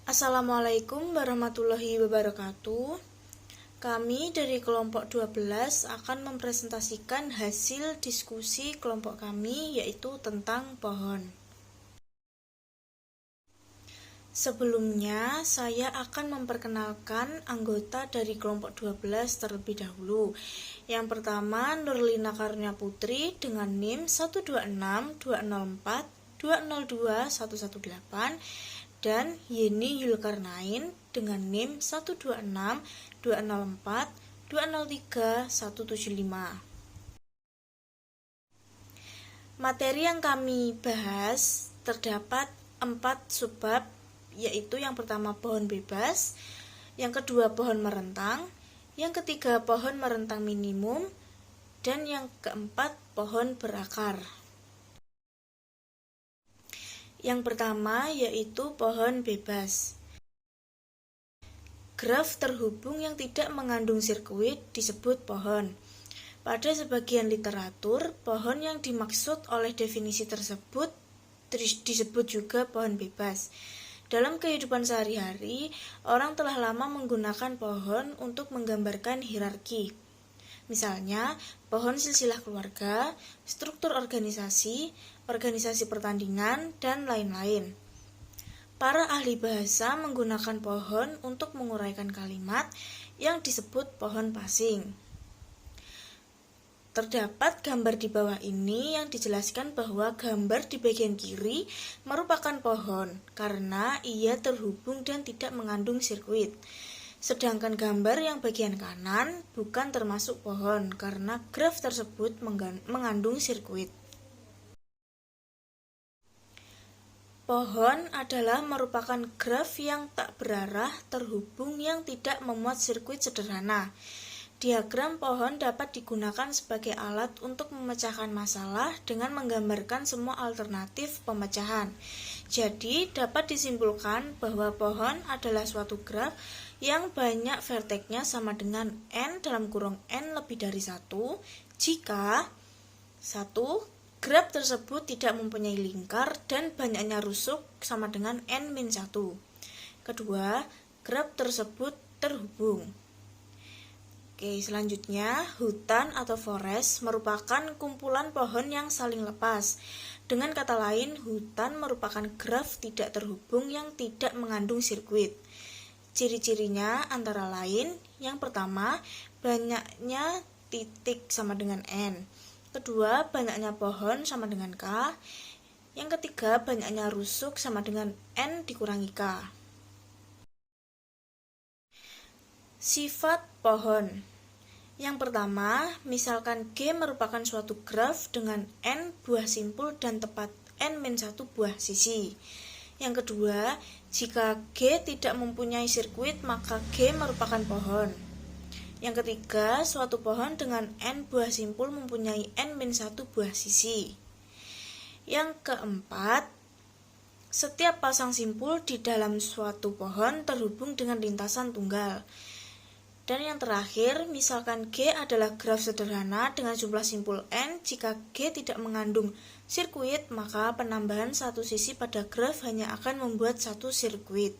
Assalamualaikum warahmatullahi wabarakatuh. Kami dari kelompok 12 akan mempresentasikan hasil diskusi kelompok kami, yaitu tentang pohon. Sebelumnya, saya akan memperkenalkan anggota dari kelompok 12 terlebih dahulu. Yang pertama, Nurlina Karunia Putri dengan NIM 1262042021118 dan Yeni Yulkarnain dengan NIM 1262042031175. Materi yang kami bahas terdapat 4 subbab, yaitu yang pertama pohon bebas, yang kedua pohon merentang, yang ketiga pohon merentang minimum, dan yang keempat pohon berakar. Yang pertama yaitu pohon bebas. Graf terhubung yang tidak mengandung sirkuit disebut pohon. Pada sebagian literatur, pohon yang dimaksud oleh definisi tersebut disebut juga pohon bebas. Dalam kehidupan sehari-hari, orang telah lama menggunakan pohon untuk menggambarkan hierarki. Misalnya, pohon silsilah keluarga, struktur organisasi, organisasi pertandingan, dan lain-lain. Para ahli bahasa menggunakan pohon untuk menguraikan kalimat yang disebut pohon passing. Terdapat gambar di bawah ini yang dijelaskan bahwa gambar di bagian kiri merupakan pohon karena ia terhubung dan tidak mengandung sirkuit. Sedangkan gambar yang bagian kanan bukan termasuk pohon karena graf tersebut mengandung sirkuit. Pohon adalah merupakan graf yang tak berarah terhubung yang tidak memuat sirkuit sederhana. Diagram pohon dapat digunakan sebagai alat untuk memecahkan masalah dengan menggambarkan semua alternatif pemecahan. Jadi, dapat disimpulkan bahwa pohon adalah suatu graf yang banyak verteksnya sama dengan n dalam kurung n lebih dari 1 jika 1. Graf tersebut tidak mempunyai lingkar dan banyaknya rusuk sama dengan n-1. Kedua, graf tersebut terhubung. Oke, selanjutnya, hutan atau forest merupakan kumpulan pohon yang saling lepas. Dengan kata lain, hutan merupakan graf tidak terhubung yang tidak mengandung sirkuit. Ciri-cirinya antara lain, yang pertama, banyaknya titik sama dengan N. Kedua, banyaknya pohon sama dengan K. Yang ketiga, banyaknya rusuk sama dengan N dikurangi K. Sifat pohon. Yang pertama, misalkan G merupakan suatu graf dengan N buah simpul dan tepat N-1 buah sisi. Yang kedua, jika G tidak mempunyai sirkuit, maka G merupakan pohon. Yang ketiga, suatu pohon dengan N buah simpul mempunyai N-1 buah sisi. Yang keempat, setiap pasang simpul di dalam suatu pohon terhubung dengan lintasan tunggal. Dan yang terakhir, misalkan G adalah graf sederhana dengan jumlah simpul N, jika G tidak mengandung sirkuit, maka penambahan satu sisi pada graf hanya akan membuat satu sirkuit.